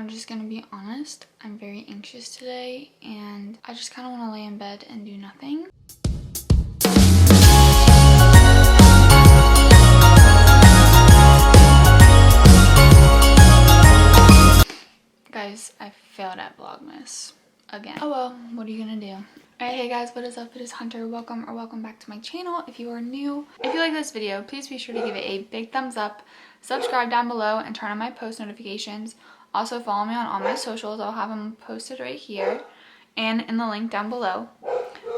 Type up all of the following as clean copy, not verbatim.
I'm just gonna be honest. I'm very anxious today and I just kind of want to lay in bed and do nothing. Guys, I failed at Vlogmas again. Oh well, what are you gonna do? Alright, hey guys, what is up? It is Hunter. Welcome back to my channel. If you are new, if you like this video, please be sure to give it a big thumbs up, subscribe down below, and turn on my post notifications. Also follow me on all my socials. I'll have them posted right here and in the link down below.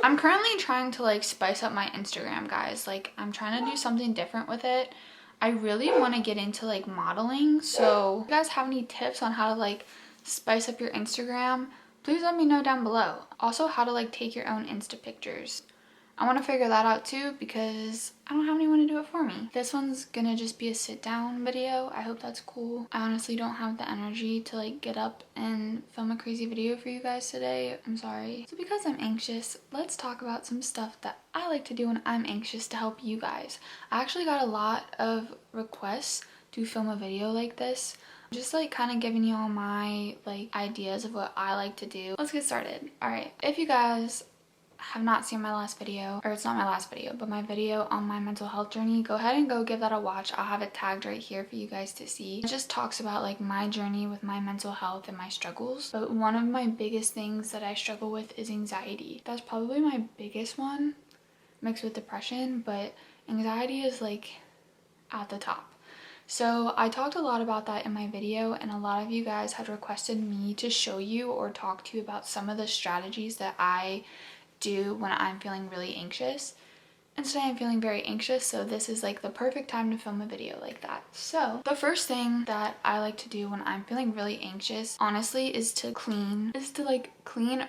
I'm currently trying to like spice up my Instagram, guys. Like, I'm trying to do something different with it. I really want to get into like modeling, so if you guys have any tips on how to like spice up your Instagram, please let me know down below. Also, how to like take your own Insta pictures. I want to figure that out too because I don't have anyone to do it for me. This one's gonna just be a sit down video. I hope that's cool. I honestly don't have the energy to like get up and film a crazy video for you guys today. I'm sorry. So because I'm anxious, let's talk about some stuff that I like to do when I'm anxious to help you guys. I actually got a lot of requests to film a video like this. Just like kind of giving you all my like ideas of what I like to do. Let's get started. All right, if you guys have not seen my last video, or it's not my last video, but my video on my mental health journey, go ahead and go give that a watch. I'll have it tagged right here for you guys to see. It just talks about like my journey with my mental health and my struggles. But one of my biggest things that I struggle with is anxiety. That's probably my biggest one, mixed with depression, but anxiety is like at the top. So I talked a lot about that in my video, and a lot of you guys had requested me to show you or talk to you about some of the strategies that I do when I'm feeling really anxious. And today I'm feeling very anxious, so this is like the perfect time to film a video like that. So the first thing that I like to do when I'm feeling really anxious, honestly, is to clean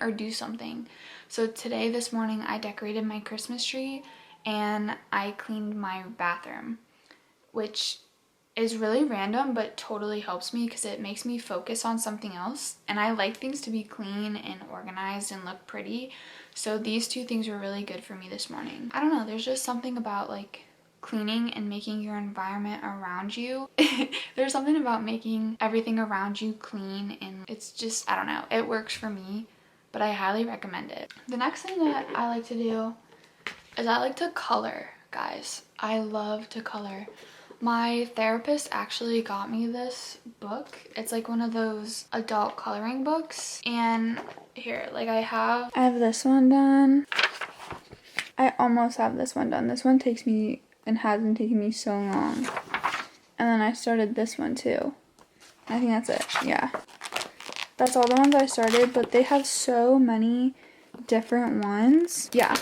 or do something. So today, this morning, I decorated my Christmas tree and I cleaned my bathroom, which is really random but totally helps me because it makes me focus on something else, and I like things to be clean and organized and look pretty. So these two things were really good for me this morning. I don't know, there's just something about like cleaning and making your environment around you. There's something about making everything around you clean, and it's just, I don't know, it works for me, but I highly recommend it. The next thing that I like to do is I like to color, guys. I love to color. My therapist actually got me this book. It's like one of those adult coloring books. And here, like I have this one done. I almost have this one done. This one takes me and has been taking me so long. And then I started this one too. I think that's it. Yeah. That's all the ones I started, but they have so many different ones. Yeah.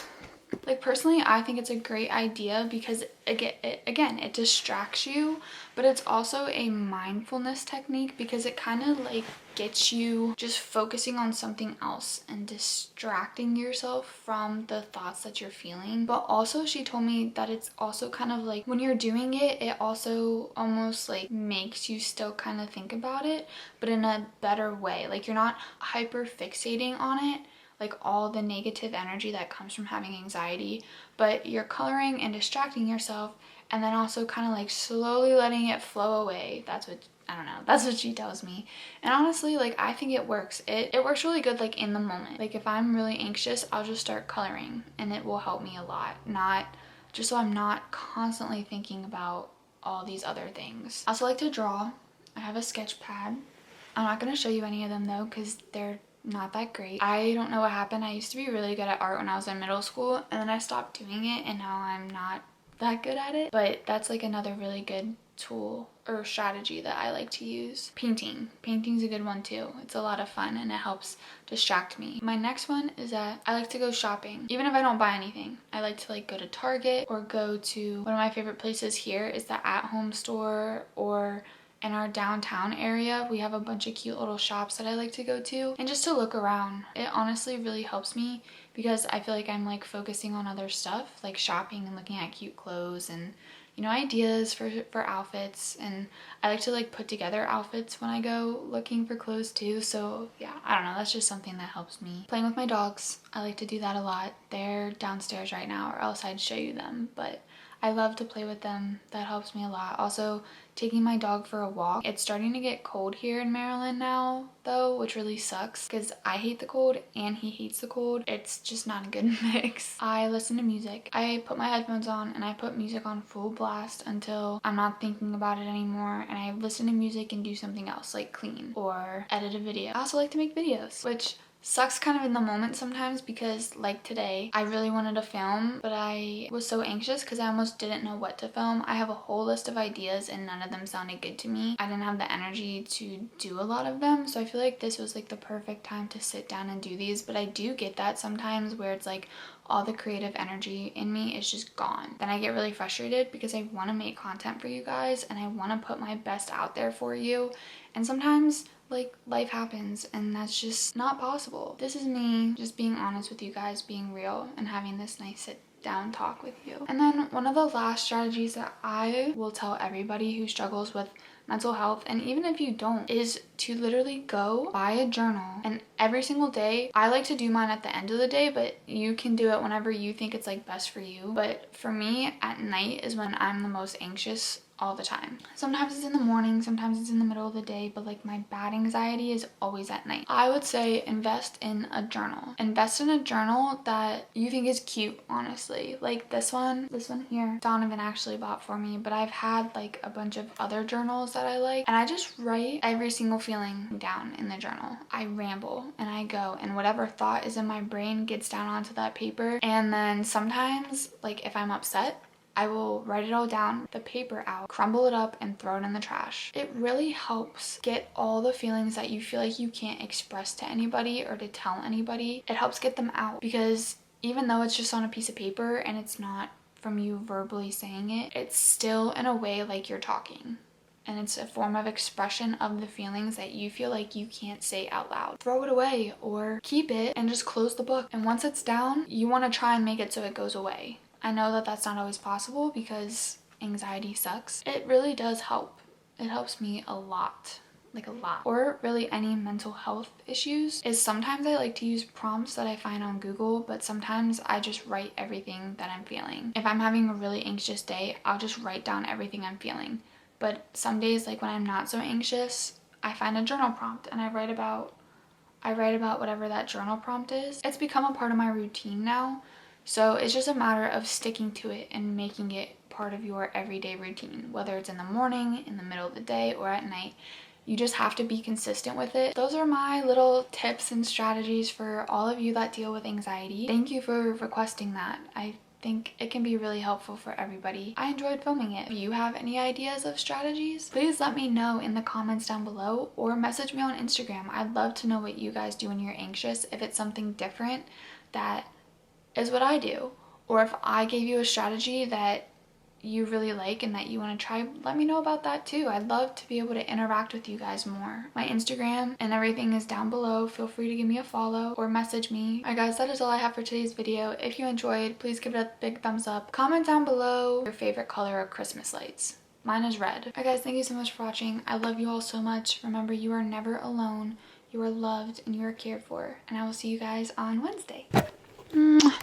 Like personally, I think it's a great idea because again, it distracts you, but it's also a mindfulness technique because it kind of like gets you just focusing on something else and distracting yourself from the thoughts that you're feeling. But also, she told me that it's also kind of like when you're doing it, it also almost like makes you still kind of think about it, but in a better way. Like you're not hyper fixating on it, like all the negative energy that comes from having anxiety, but you're coloring and distracting yourself, and then also kind of like slowly letting it flow away. That's what, I don't know, that's what she tells me. And honestly, like I think it works. It works really good like in the moment. Like if I'm really anxious, I'll just start coloring and it will help me a lot. Not just so I'm not constantly thinking about all these other things. I also like to draw. I have a sketch pad. I'm not going to show you any of them though because they're not that great. I don't know what happened. I used to be really good at art when I was in middle school, and then I stopped doing it, and now I'm not that good at it. But that's like another really good tool or strategy that I like to use. Painting's a good one too. It's a lot of fun and it helps distract me. My next one is that I like to go shopping. Even if I don't buy anything, I like to like go to Target or go to one of my favorite places here is the At Home store, or in our downtown area, we have a bunch of cute little shops that I like to go to and just to look around. It honestly really helps me because I feel like I'm like focusing on other stuff, like shopping and looking at cute clothes and, you know, ideas for outfits. And I like to like put together outfits when I go looking for clothes too. So yeah, I don't know, that's just something that helps me. Playing with my dogs, I like to do that a lot. They're downstairs right now, or else I'd show you them, but I love to play with them. That helps me a lot. Also, taking my dog for a walk. It's starting to get cold here in Maryland now though, which really sucks because I hate the cold and he hates the cold. It's just not a good mix. I listen to music. I put my headphones on and I put music on full blast until I'm not thinking about it anymore, and I listen to music and do something else like clean or edit a video. I also like to make videos, which sucks kind of in the moment sometimes because like today I really wanted to film, but I was so anxious because I almost didn't know what to film. I have a whole list of ideas and none of them sounded good to me. I didn't have the energy to do a lot of them, so I feel like this was like the perfect time to sit down and do these. But I do get that sometimes where it's like all the creative energy in me is just gone. Then I get really frustrated because I want to make content for you guys and I want to put my best out there for you, and sometimes like life happens and that's just not possible. This is me just being honest with you guys, being real, and having this nice sit down talk with you. And then one of the last strategies that I will tell everybody who struggles with mental health, and even if you don't, is to literally go buy a journal. And every single day, I like to do mine at the end of the day, but you can do it whenever you think it's like best for you. But for me, at night is when I'm the most anxious all the time. Sometimes it's in the morning, sometimes it's in the middle of the day, but like my bad anxiety is always at night. I would say invest in a journal. Invest in a journal that you think is cute, honestly. Like this one here, Donovan actually bought for me, but I've had like a bunch of other journals that I like, and I just write every single feeling down in the journal. I ramble and I go, and whatever thought is in my brain gets down onto that paper. And then sometimes, like if I'm upset, I will write it all down, the paper out, crumble it up, and throw it in the trash. It really helps get all the feelings that you feel like you can't express to anybody or to tell anybody. It helps get them out, because even though it's just on a piece of paper and it's not from you verbally saying it, it's still in a way like you're talking. And it's a form of expression of the feelings that you feel like you can't say out loud. Throw it away or keep it and just close the book. And once it's down, you want to try and make it so it goes away. I know that that's not always possible because anxiety sucks. It really does help. It helps me a lot, like a lot. Or really any mental health issues is sometimes I like to use prompts that I find on Google, but sometimes I just write everything that I'm feeling. If I'm having a really anxious day, I'll just write down everything I'm feeling. But some days, like when I'm not so anxious, I find a journal prompt and I write about whatever that journal prompt is. It's become a part of my routine now. So it's just a matter of sticking to it and making it part of your everyday routine, whether it's in the morning, in the middle of the day, or at night. You just have to be consistent with it. Those are my little tips and strategies for all of you that deal with anxiety. Thank you for requesting that. I think it can be really helpful for everybody. I enjoyed filming it. If you have any ideas of strategies, please let me know in the comments down below or message me on Instagram. I'd love to know what you guys do when you're anxious, if it's something different that is what I do, or if I gave you a strategy that you really like and that you want to try, let me know about that too. I'd love to be able to interact with you guys more. My Instagram and everything is down below. Feel free to give me a follow or message me. Alright guys, that is all I have for today's video. If you enjoyed, please give it a big thumbs up. Comment down below your favorite color of Christmas lights. Mine is red. Alright guys, thank you so much for watching. I love you all so much. Remember, you are never alone. You are loved and you are cared for. And I will see you guys on Wednesday. Mwah.